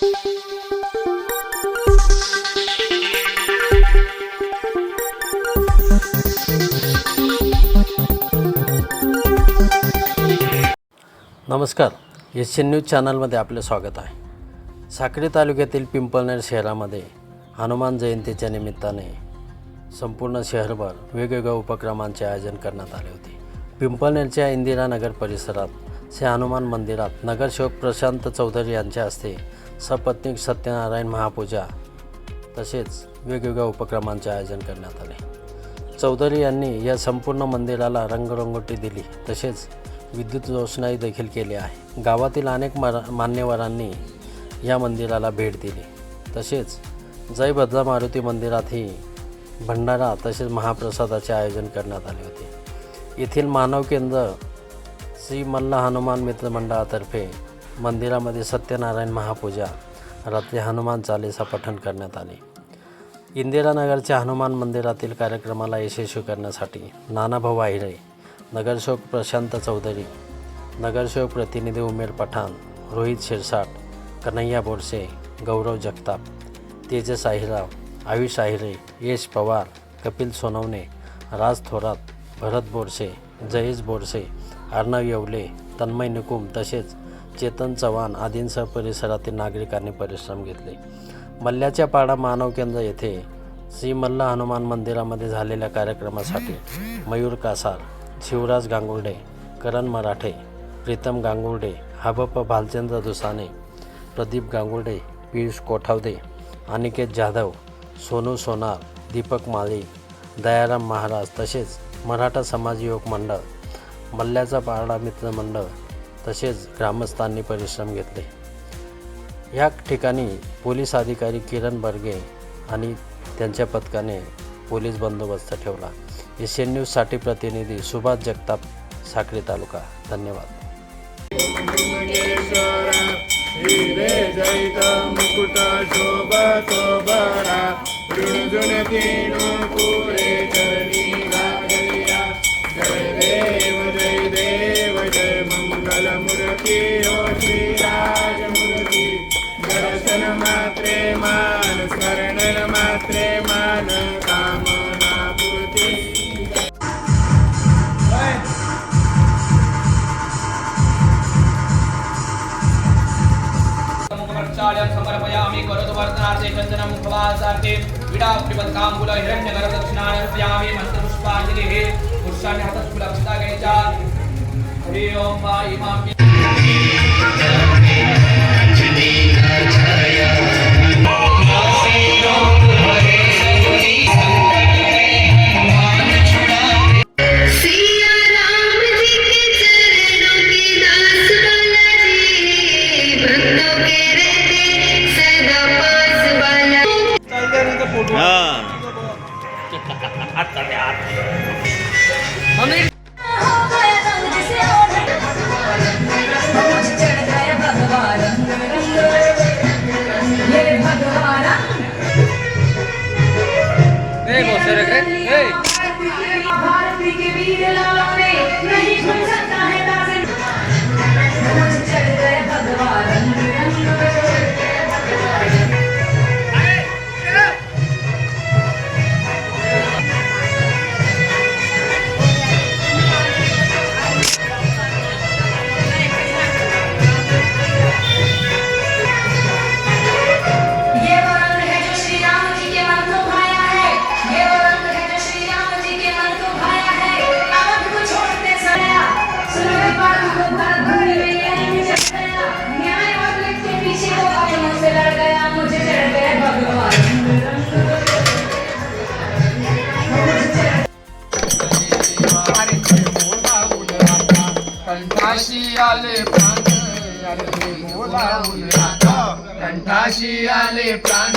नमस्कार, Asian news चॅनलमध्ये आपले स्वागत आहे। साक्री तालुक्यातील पिंपळनेर शहरामध्ये हनुमान जयंतीच्या निमित्ताने संपूर्ण शहरभर वेगवेगळ्या उपक्रमांचे आयोजन करण्यात आले होते। पिंपळनेरच्या इंदिरानगर परिसरात श्री हनुमान मंदिरात नगरसेवक प्रशांत चौधरी यांच्या हस्ते सपत्नीक सत्यनारायण महापूजा तसेच वेगवेगळ्या उपक्रमांचे आयोजन करण्यात आले। चौधरी यांनी या संपूर्ण मंदिराला रंगरंगोटी दिली तसेच विद्युत रोषणाई देखील केली आहे। गावातील अनेक मान्यवरांनी या मंदिराला भेट दिली। तसेच जय भद्रा मारुती मंदिरातही भंडारा तसेच महाप्रसादाचे आयोजन करण्यात आले होते। येथील मानव केंद्र श्री मल्ल हनुमान मित्र मंडळातर्फे मंदिरामध्ये सत्यनारायण महापूजा रात्री हनुमान चालीसा पठण करण्यात आले। इंदिरानगरच्या हनुमान मंदिरातील कार्यक्रमाला यशस्वी करण्यासाठी नानाभाऊ आहिरे, नगरसेवक प्रशांत चौधरी, नगरसेवक प्रतिनिधी उमेर पठाण, रोहित शिरसाट, कन्हैया बोरसे, गौरव जगताप, तेजस आहिराव, आयुष आहिरे, यश पवार, कपिल सोनवणे, राज थोरात, भरत बोरसे, जयेश बोरसे, अर्णव येवले, तन्मय निकुम तसेच चेतन चव्हाण आदींसह परिसरातील नागरिकांनी परिश्रम घेतले। मल्ल्याच्या पाडा मानव केंद्र येथे श्री मल्ल हनुमान मंदिरामध्ये झालेल्या कार्यक्रमासाठी मयूर कासार, शिवराज गांगुर्डे, करण मराठे, प्रीतम गांगुर्डे, हबप भालचंद्र दुसाने, प्रदीप गांगुर्डे, पियुष कोठावदे, अनिकेत जाधव, सोनू सोनार, दीपक माळी, दयाराम महाराज तसेच मराठा समाज युवक मंडळ, मल्ल्याचा पारडा मित्र मंडळ तसेच ग्रामस्थांनी परिश्रम घेतले। या ठिकाणी पोलीस अधिकारी किरण बर्गे आणि त्यांच्या पथकाने पोलीस बंदोबस्त ठेवला। एशियन न्यूजसाठी प्रतिनिधी सुभाष जगताप, साक्री तालुका। धन्यवाद। समर्पयामि करोतु वर्तनार्थे चन्दनं मुखवासार्थे विडाप्रिपदकाम्बुल हिरण्यगर्भदक्षिणार्पयामि मन्त्रपुष्पाञ्जलिः पुरुषाणि हतस्फुलक्षितागैचा हरि ओम वा इमां कंठाशी आले प्राण